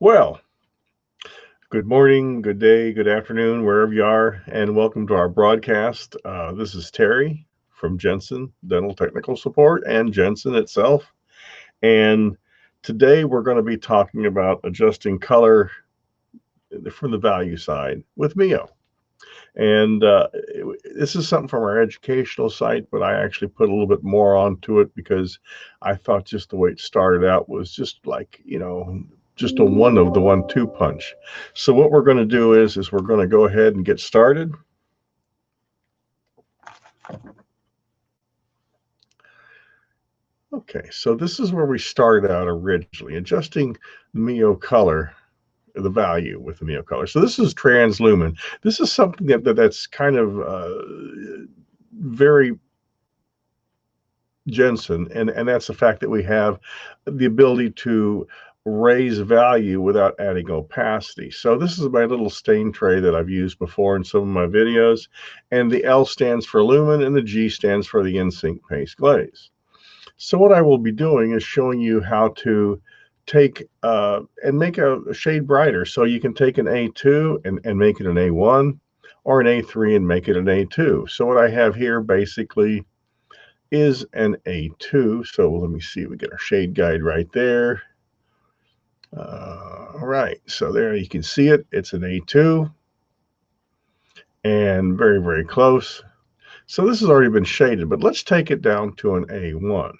Well, good morning, good day, good afternoon, wherever you are, and welcome to our broadcast. This is Terry from Jensen Dental Technical Support and Jensen itself. And today we're going to be talking about adjusting color from the value side with MiYO. And this is something from our educational site, but I actually put a little bit more onto it because I thought just the way it started out was just like, just a one of the 1-2 punch. So what we're going to do is we're going to go ahead and get started. Okay, so this is where we started out originally, adjusting MiYO color, the value with the MiYO color. So this is translumen. This is something that's kind of very Jensen, and that's the fact that we have the ability to raise value without adding opacity. So this is my little stain tray that I've used before in some of my videos, and the L stands for lumen and the G stands for the in-sync paste glaze. So what I will be doing is showing you how to take and make a shade brighter. So you can take an A2 and make it an A1, or an A3 and make it an A2. So what I have here basically is an A2. So let me see, we get our shade guide right there. All right, so there you can see it. It's an A2 and very, very close. So this has already been shaded, but let's take it down to an A1.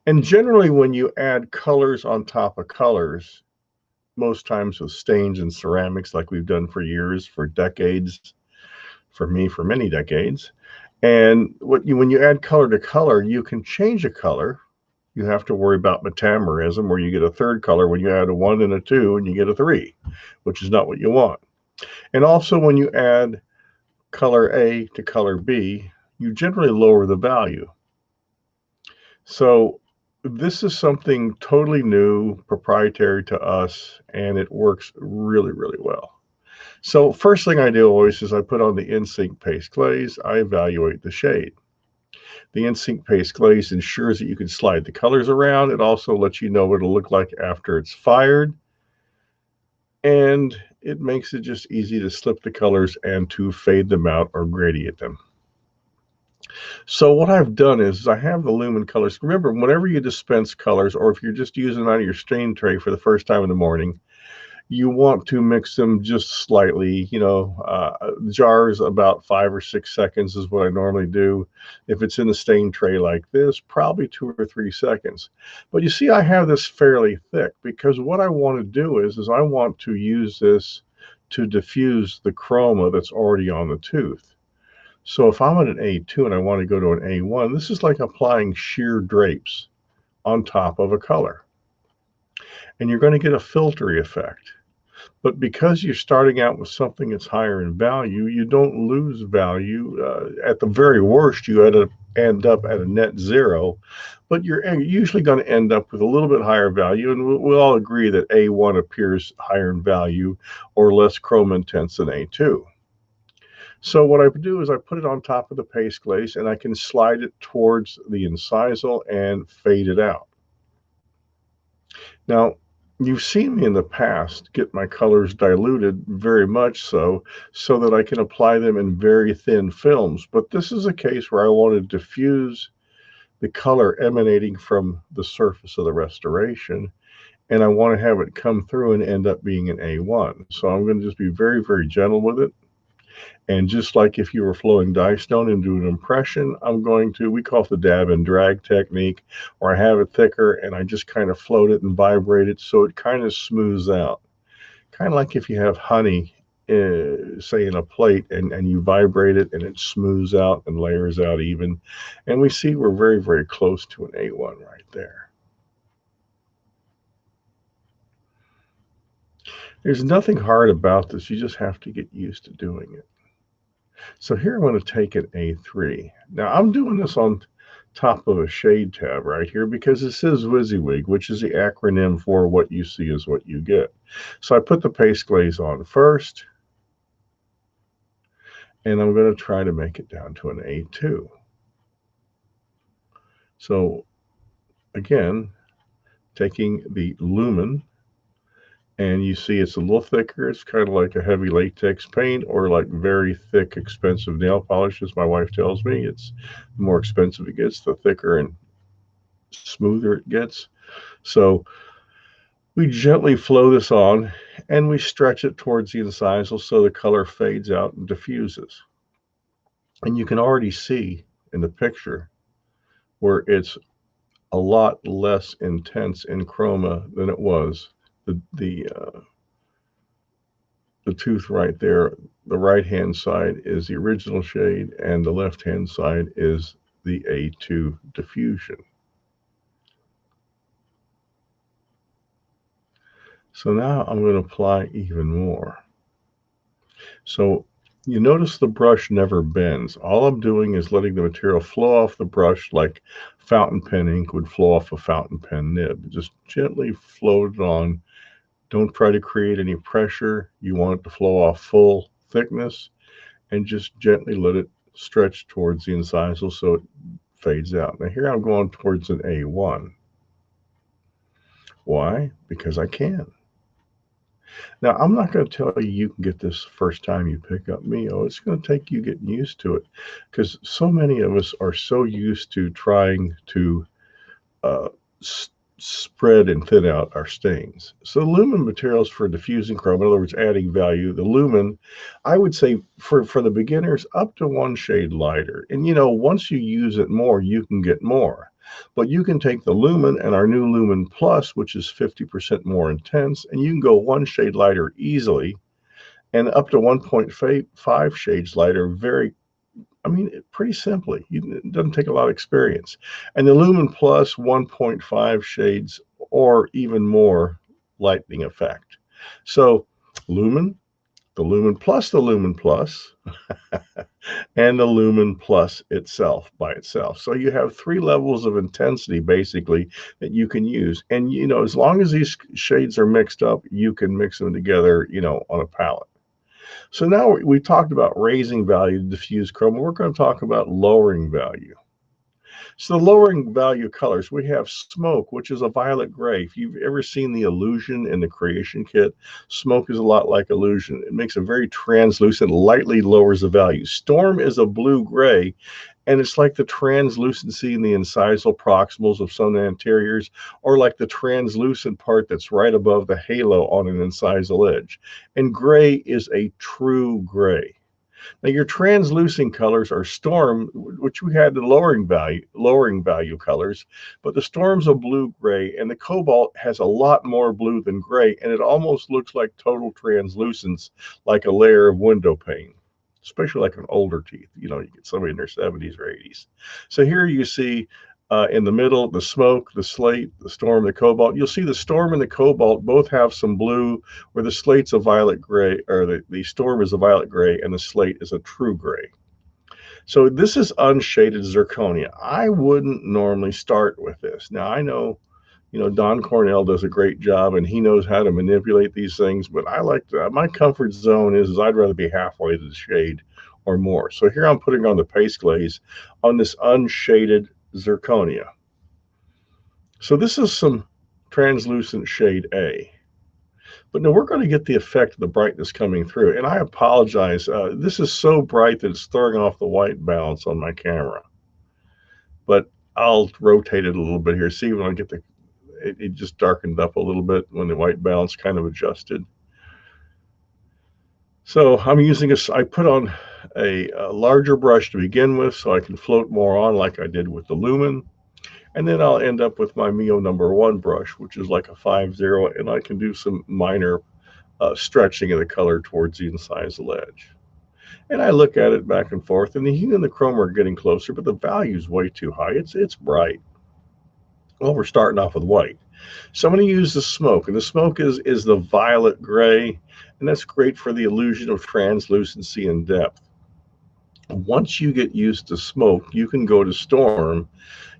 And generally when you add colors on top of colors, most times with stains and ceramics like we've done for years, for decades, for me, for many decades. And when you add color to color, you can change a color. You have to worry about metamerism, where you get a third color when you add a 1 and a 2 and you get a 3, which is not what you want. And also when you add color A to color B, you generally lower the value. So this is something totally new, proprietary to us, and it works really, really well. So first thing I do always is I put on the in-sync paste glaze. I evaluate the shade. The in-sync paste glaze ensures that you can slide the colors around. It also lets you know what it'll look like after it's fired. And it makes it just easy to slip the colors and to fade them out or gradient them. So what I've done is I have the lumen colors. Remember, whenever you dispense colors, or if you're just using it out of your stain tray for the first time in the morning, you want to mix them just slightly. Jars about 5 or 6 seconds is what I normally do. If it's in a stain tray like this, probably 2 or 3 seconds. But you see, I have this fairly thick because what I want to do is I want to use this to diffuse the chroma that's already on the tooth. So if I'm at an A2 and I want to go to an A1, this is like applying sheer drapes on top of a color. And you're going to get a filtery effect. But because you're starting out with something that's higher in value, you don't lose value. At the very worst, you end up at a net zero, but you're usually going to end up with a little bit higher value. And we'll all agree that A1 appears higher in value or less chrome intense than A2. So what I do is I put it on top of the paste glaze and I can slide it towards the incisal and fade it out. Now, you've seen me in the past get my colors diluted very much so that I can apply them in very thin films. But this is a case where I want to diffuse the color emanating from the surface of the restoration, and I want to have it come through and end up being an A1. So I'm going to just be very, very gentle with it. And just like if you were flowing dye stone and do an impression, we call it the dab and drag technique, where I have it thicker and I just kind of float it and vibrate it so it kind of smooths out. Kind of like if you have honey, say in a plate, and you vibrate it and it smooths out and layers out even. And we see we're very, very close to an A1 right there. There's nothing hard about this. You just have to get used to doing it. So here I'm going to take an A3. Now I'm doing this on top of a shade tab right here because it says WYSIWYG, which is the acronym for what you see is what you get. So I put the paste glaze on first, and I'm going to try to make it down to an A2. So again, taking the lumen And you see it's a little thicker. It's kind of like a heavy latex paint or like very thick, expensive nail polish, as my wife tells me. It's the more expensive it gets, the thicker and smoother it gets. So we gently flow this on and we stretch it towards the incisal so the color fades out and diffuses. And you can already see in the picture where it's a lot less intense in chroma than it was. The tooth right there, the right hand side is the original shade and the left hand side is the A2 diffusion. So now I'm going to apply even more. So you notice the brush never bends. All I'm doing is letting the material flow off the brush like fountain pen ink would flow off a fountain pen nib. Just gently float it on. Don't try to create any pressure. You want it to flow off full thickness and just gently let it stretch towards the incisal so it fades out. Now here I'm going towards an A1. Why? Because I can. Now, I'm not going to tell you can get this first time you pick up MiYO. It's going to take you getting used to it because so many of us are so used to trying to uh, spread and thin out our stains. So lumen materials for diffusing chrome, in other words, adding value, the lumen, I would say for the beginners, up to one shade lighter. And once you use it more, you can get more. But you can take the lumen and our new lumen plus, which is 50% more intense, and you can go one shade lighter easily and up to 1.5 shades lighter pretty simply. It doesn't take a lot of experience. And the lumen plus 1.5 shades or even more lightening effect. So lumen, the lumen plus, and the lumen plus itself by itself. So you have 3 levels of intensity basically that you can use. And as long as these shades are mixed up, you can mix them together, on a palette. So now we talked about raising value to diffuse chroma. We're going to talk about lowering value. So the lowering value colors, we have smoke, which is a violet gray. If you've ever seen the illusion in the creation kit, smoke is a lot like illusion. It makes it very translucent, lightly lowers the value. Storm is a blue gray, and it's like the translucency in the incisal proximals of some anteriors, or like the translucent part that's right above the halo on an incisal edge. And gray is a true gray. Now your translucent colors are storm, which we had the lowering value colors, but the storm's a blue gray, and the cobalt has a lot more blue than gray, and it almost looks like total translucence, like a layer of window pane, especially like an older teeth. You get somebody in their 70s or 80s. So here you see in the middle, the smoke, the slate, the storm, the cobalt. You'll see the storm and the cobalt both have some blue, where the slate's a violet gray, or the storm is a violet gray, and the slate is a true gray. So this is unshaded zirconia. I wouldn't normally start with this. Now, I know, Don Cornell does a great job, and he knows how to manipulate these things, but I like to, my comfort zone is I'd rather be halfway to the shade or more. So here I'm putting on the paste glaze on this unshaded zirconia. So this is some translucent shade A. But now we're going to get the effect of the brightness coming through. And I apologize. This is so bright that it's throwing off the white balance on my camera. But I'll rotate it a little bit here. See, when I get it just darkened up a little bit when the white balance kind of adjusted. So I'm using I put on a larger brush to begin with so I can float more on like I did with the lumen. And then I'll end up with my MiYO #1 brush, which is like a 5-0, and I can do some minor stretching of the color towards the incisal edge. And I look at it back and forth, and the hue and the chroma are getting closer, but the value is way too high. It's bright. Well, we're starting off with white. So I'm going to use the smoke, and the smoke is the violet gray, and that's great for the illusion of translucency and depth. Once you get used to smoke, you can go to storm.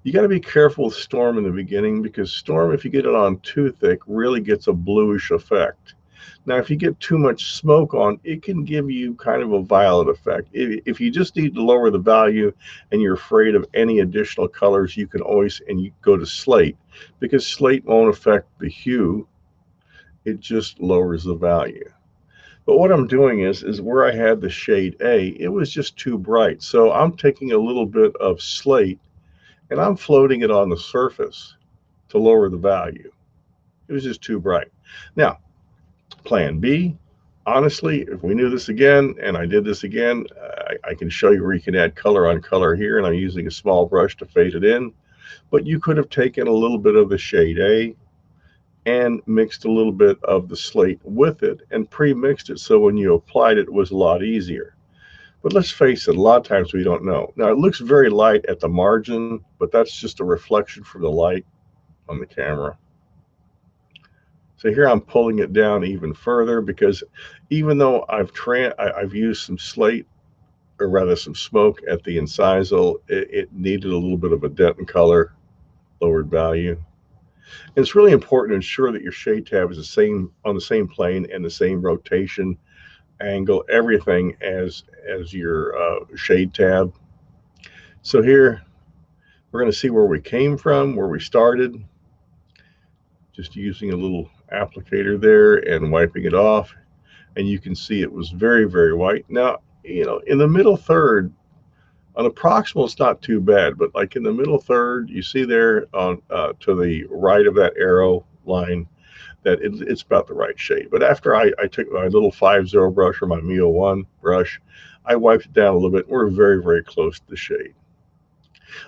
You got to be careful with storm in the beginning because storm, if you get it on too thick, really gets a bluish effect. Now, if you get too much smoke on, it can give you kind of a violet effect. If you just need to lower the value and you're afraid of any additional colors, you go to slate because slate won't affect the hue. it just lowers the value. But what I'm doing is where I had the shade A, it was just too bright. So I'm taking a little bit of slate and I'm floating it on the surface to lower the value. It was just too bright. Now, plan B, honestly, if we knew this again and I did this again, I can show you where you can add color on color here, and I'm using a small brush to fade it in. But you could have taken a little bit of the shade A and mixed a little bit of the slate with it and pre-mixed it so when you applied it, it was a lot easier. But let's face it, a lot of times we don't know. Now, it looks very light at the margin, but that's just a reflection from the light on the camera. So here I'm pulling it down even further because even though I've used some slate, or rather some smoke at the incisal, it needed a little bit of a dent in color, lowered value. And it's really important to ensure that your shade tab is the same on the same plane and the same rotation, angle, everything as your shade tab. So here we're going to see where we came from, where we started, just using a little applicator there and wiping it off. And you can see it was very, very white. Now, in the middle third, on the proximal, it's not too bad, but like in the middle third, you see there on to the right of that arrow line that it's about the right shade. But after I took my little 5-0 brush or my MiYO 1 brush, I wiped it down a little bit. We're very, very close to the shade.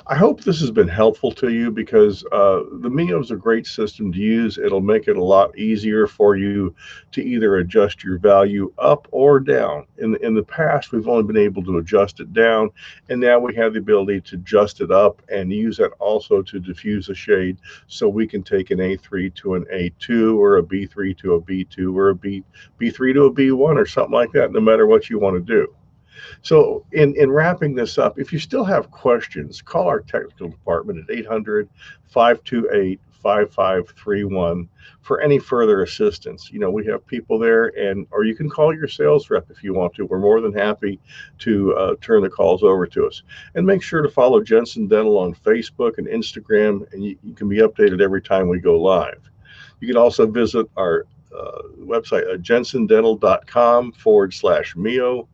I hope this has been helpful to you because the MiYO is a great system to use. It'll make it a lot easier for you to either adjust your value up or down. In the past, we've only been able to adjust it down, and now we have the ability to adjust it up and use that also to diffuse a shade. So we can take an A3 to an A2 or a B3 to a B2 or a B3 to a B1 or something like that, no matter what you want to do. So in wrapping this up, if you still have questions, call our technical department at 800-528-5531 for any further assistance. We have people there, or you can call your sales rep if you want to. We're more than happy to turn the calls over to us. And make sure to follow Jensen Dental on Facebook and Instagram, and you can be updated every time we go live. You can also visit our website at jensendental.com/MiYO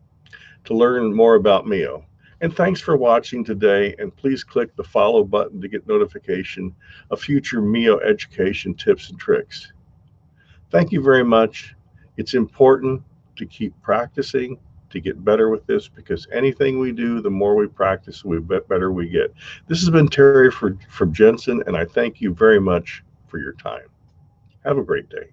to learn more about MiYO. And thanks for watching today, and please click the follow button to get notification of future MiYO education tips and tricks. Thank you very much. It's important to keep practicing to get better with this, because anything we do, the more we practice, the better we get. This has been Terry from Jensen, and I thank you very much for your time. Have a great day.